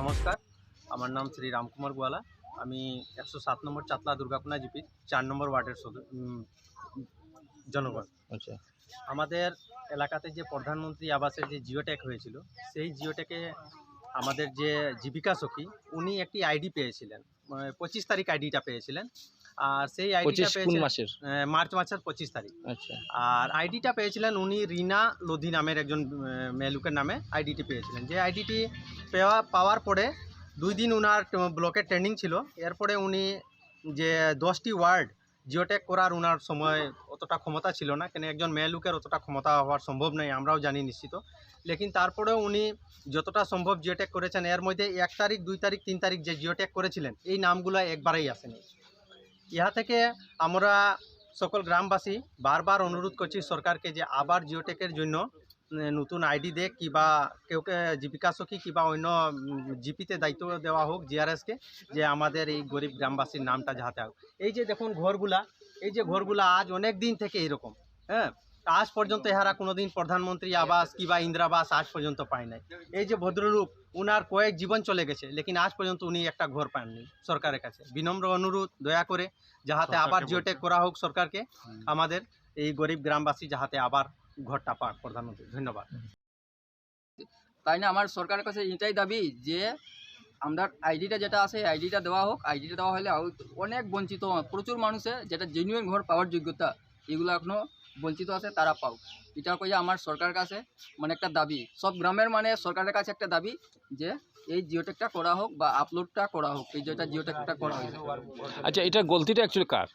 নমস্কার, আমার নাম শ্রী রামকুমার গোয়ালা। আমি 107 নম্বর চাতলা দুর্গাপনা জিপির 4 নম্বর ওয়ার্ডের জনগণ। আচ্ছা, আমাদের এলাকাতে যে প্রধানমন্ত্রী আবাসের যে জিওটেক হয়েছিল, সেই জিওটেকে আমাদের যে জীবিকা সখী উনি একটি আইডি পেয়েছিলেন, 25 তারিখ আইডিটা পেয়েছিলেন। আর সেই আইডিটা 25 কোন পেয়েছিলেন মাসের? মার্চ মাসের 25 তারিখ। আচ্ছা, আর আইডিটা পেয়েছিলেন উনি রিনা লোধি নামের একজন মেয়ে লোকের নামে আইডিটি পেয়েছিলেন। যে আইডিটি পাওয়ার পরে 2 দিন উনার ব্লকে ট্রেনিং ছিল। এরপরে উনি যে 10টি ওয়ার্ড জিওটেক করার উনার সময় অতটা ক্ষমতা ছিল না, কেন একজন মেয়ে লোকের অতটা ক্ষমতা হওয়ার সম্ভব নয়, আমরাও জানি নিশ্চিত। লেকিন তারপরেও উনি যতটা সম্ভব জিওটেক করেছেন। এর মধ্যে 1 তারিখ, 2 তারিখ, 3 তারিখ যে জিওটেক করেছিলেন এই নামগুলো একবারেই আসেনি। ইহা থেকে আমরা সকল গ্রামবাসী বারবার অনুরোধ করছি সরকারকে যে আবার জিওটেকের জন্য নতুন আইডি দেখ, কিংবা কেউকে জীবিকা সখী কিংবা অন্য জিপিতে দায়িত্ব দেওয়া হোক জিআরএসকে, যে আমাদের এই গরিব গ্রামবাসীর নামটা যাহাতে হোক। এই যে দেখুন ঘরগুলা, এই যে ঘরগুলা আজ অনেক দিন থেকে এরকম, হ্যাঁ, আজ পর্যন্ত এহারা কোনোদিন প্রধানমন্ত্রী আবাস কিংবা ইন্দিরাবাস আজ পর্যন্ত পায় নাই। এই যে ভদ্রলোক, উনার কয়েক জীবন চলে গেছে, লেকিন আজ পর্যন্ত উনি একটা ঘর পাননি। সরকারের কাছে বিনম্র অনুরোধ, দয়া করে যাহাতে আবার জিওটেক করা হোক সরকারকে, আমাদের এই গরিব গ্রামবাসী যাহাতে আবার ঘরটা পাক প্রধানমন্ত্রী। ধন্যবাদ। তাই না, আমার সরকারের কাছে এটাই দাবি যে আমরা আইডিটা যেটা আছে আইডিটা দেওয়া হোক। আইডিটা দেওয়া হলে অনেক বঞ্চিত প্রচুর মানুষে যেটা জেনুইন ঘর পাওয়ার যোগ্যতা এগুলো এখনও বঞ্চিত আছে, তারা পাও। এটা কইয়া আমার সরকারের কাছে মানে একটা দাবি, সব গ্রামের মানে সরকারের কাছে একটা দাবি যে এই জিওটেকটা করা হোক বা আপলোডটা করা হোক, এই যেটা জিওটেকটা করা হয়েছে। আচ্ছা, এটা গলতিটা অ্যাকচুয়ালি কার?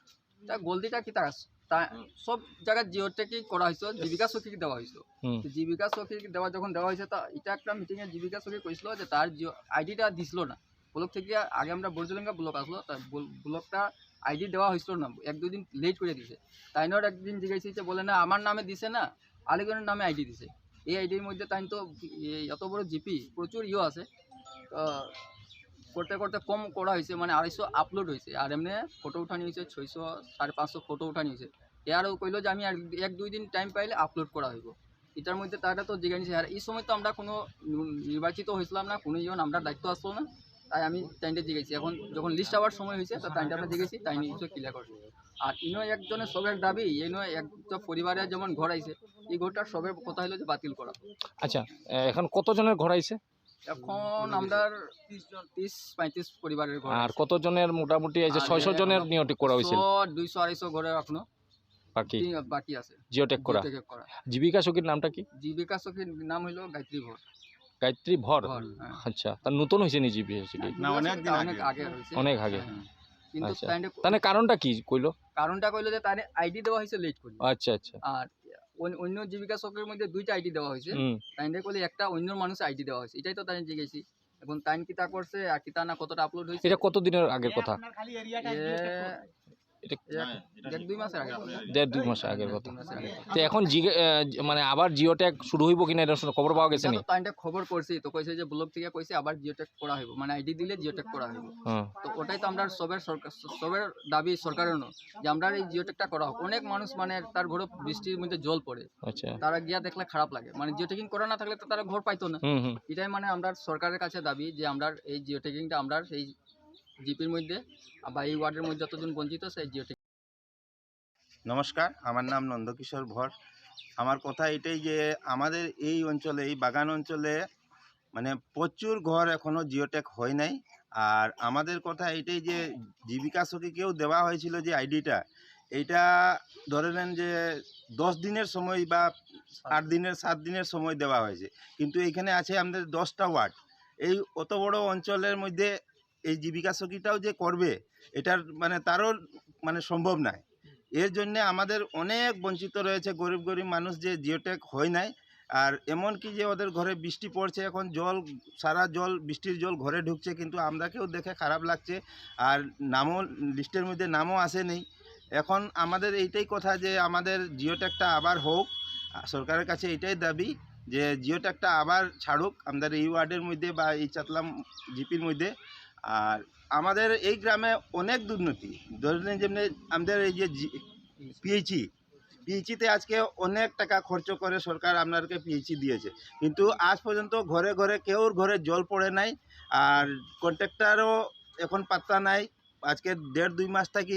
তা গলতিটা কি তা সব জায়গায় জিওটেকই করা হয়েছে, জীবিকা সখীকে দেওয়া হয়েছিল। জীবিকা সখী যখন দেওয়া হয়েছে, তা এটা একটা মিটিংয়ে জীবিকা সখী কইছিল যে তার আইডিটা দিছিল না ব্লক থেকে। আগে আমরা বর্জলেঙ্গা ব্লক আসলো, তার ব্লকটা আইডি দেওয়া হয়েছিল না, 1-2 দিন লেট করে দিছে। তাই নয় একদিন জিজ্ঞাসা যে বলে না আমার নামে দিছে না, আলিগড়ের নামে আইডি দিছে। এই আইডির মধ্যে তাই তো এত বড় জিপি প্রচুর আছে, করতে করতে কম করা হয়েছে, মানে 250 আপলোড হয়েছে। আর এমনি ফটো উঠানি হয়েছে 600 550 ফটো উঠানি হয়েছে। এরও কইলো যে আমি আর 1-2 দিন টাইম পাইলে আপলোড করা হইব। এটার মধ্যে তারা তো জিজ্ঞাসা। আর এই সময় তো আমরা কোনো নির্বাচিত হয়েছিলাম না, কোনো আমরা দায়িত্ব আসলো না, তাই আমি টাইমটা জিজ্ঞেছি। এখন যখন লিস্ট আবার সময় হয়েছে তো টাইমটা আমরা জিজ্ঞেছি, তাই নিশ্চয় ক্লিয়ার করছে। আর ইনো একজনের সবের দাবি, ইনো একটা পরিবারের যেমন ঘর আইছে, এই ঘরটার সবের কথা হলো যে বাতিল করা। আচ্ছা, এখন কতজনের ঘর আইছে? এখন আমরা 30-35 পরিবারের ঘর। আর কতজনের মোটামুটি এই যে 600 জনের নিয়োগ করা হয়েছিল? 200-250 ঘরে এখনো বাকি আছে জিওটেক করা। জীবিকা সখীর নামটা কি? জীবিকা সখীর নাম হলো গায়ত্রী ভর। গায়ত্রী ভর? হ্যাঁ। আচ্ছা, তার নতুন হয়েছে নি জীবিকা সখী? না, অনেক আগে হয়েছে। অনেক আগে। হ্যাঁ। কিন্তু আচ্ছা, তাহলে কারণটা কি কইলো? কারণটা কইলো যে তার আইডি দেওয়া হয়েছে লেট করে। আচ্ছা আচ্ছা। আর অন্য জীবিকা সখীর মধ্যে 2টা আইডি দেওয়া হয়েছে, তাইনে কইলে একটা অন্য মানুষের আইডি দেওয়া হয়েছে। এটাই তো তাই জিজ্ঞেসি। এখন টাইম কিতা করছে আর কিতা না কতটা আপলোড হয়েছে। এটা কত দিনের আগের কথা? এটা 1-2 মাস আগে। 1.5-2 মাস আগের কথা। তো এখন মানে আবার জিওটেক শুরু হইব কিনা এটা খবর পাওয়া গেছে নি? তাইটা খবর করছি তো, কইছে যে ব্লক থেকে কইছে আবার জিওটেক করা হইব, মানে আইডি দিলে জিওটেক করা হইব। তো ওটাই তো আমরা সবের দাবি সরকারের যে আমরা এই জিওটেকটা করা হোক। অনেক মানুষ মানে তার ঘরে বৃষ্টির মধ্যে জল পড়ে, আচ্ছা, তারা গিয়া দেখলে খারাপ লাগে, মানে জিওটেকিং করা না থাকলে তো তারা ঘর পাইতো না। এটাই মানে আমরা সরকারের কাছে দাবি যে আমরা এই জিওটেকিংটা আমরা এই জিপির মধ্যে বা এই ওয়ার্ডের মধ্যে যতজন বঞ্চিত সেই জিওটেকিং। নমস্কার, আমার নাম নন্দকিশোর ভর। আমার কথা এটাই যে আমাদের এই অঞ্চলে, এই বাগান অঞ্চলে মানে প্রচুর ঘর এখনও জিওটেক হয় নাই। আর আমাদের কথা এটাই যে জীবিকা সখীকেও দেওয়া হয়েছিল যে আইডিটা, এইটা ধরে নেন যে 10 দিনের সময় বা 8 দিনের 7 দিনের সময় দেওয়া হয়েছে, কিন্তু এইখানে আছে আমাদের 10টা ওয়ার্ড। এই অত বড় অঞ্চলের মধ্যে এই জীবিকা সখীটাও যে করবে এটার মানে তারও মানে সম্ভব নয়। এর জন্য আমাদের অনেক বঞ্চিত রয়েছে গরিব গরিব মানুষ, যে জিওটেক হয় নাই। আর এমন কি যে ওদের ঘরে বৃষ্টি পড়ছে, এখন সারা বৃষ্টির জল ঘরে ঢুকছে, কিন্তু আমরাকেও দেখে খারাপ লাগছে। আর নামও লিস্টের মধ্যে নামও আসেনি। এখন আমাদের এইটাই কথা যে আমাদের জিওটেকটা আবার হোক। সরকারের কাছে এইটাই দাবি যে জিওটেকটা আবার ছাড়ুক আমাদের এই ওয়ার্ডের মধ্যে বা এই চাতলাম জিপির মধ্যে। আর আমাদের এই গ্রামে অনেক দুর্নীতি, ধরে নিন যেমনি আমাদের এই যে পিএইচিতে আজকে অনেক টাকা খরচ করে সরকার আপনাদেরকে পিএইচি দিয়েছে, কিন্তু আজ পর্যন্ত ঘরে ঘরে কেউর ঘরে জল পড়ে নাই। আর কন্ট্রাক্টরও এখন পাত্তা নাই। আজকে 1.5-2 মাস থেকে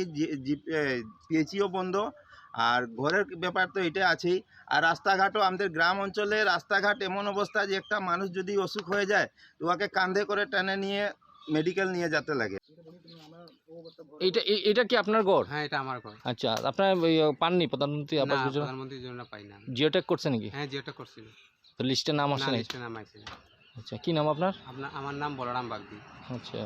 পিএইচিও বন্ধ। আর ঘরের ব্যাপার তো এটা আছেই। আর রাস্তাঘাটও আমাদের গ্রাম অঞ্চলে রাস্তাঘাট এমন অবস্থা যে একটা মানুষ যদি অসুখ হয়ে যায় তো ওকে কাঁধে করে টেনে নিয়ে মেডিকেল নিয়ে যেতে লাগে। এটা কি আপনার গড়? হ্যাঁ, এটা আমার ঘর। আচ্ছা, আপনার পাননি প্রধানমন্ত্রী আবাস না, যোজনা? প্রধানমন্ত্রীর জন্য পাই না। জিওটেক করছে নাকি? হ্যাঁ, জিওটা করছিল। তো লিস্টে নাম না, আসে নাই? লিস্টে নাম আইছে না। আচ্ছা, কি নাম আপনার? আমার নাম বলরাম বাগদি। আচ্ছা।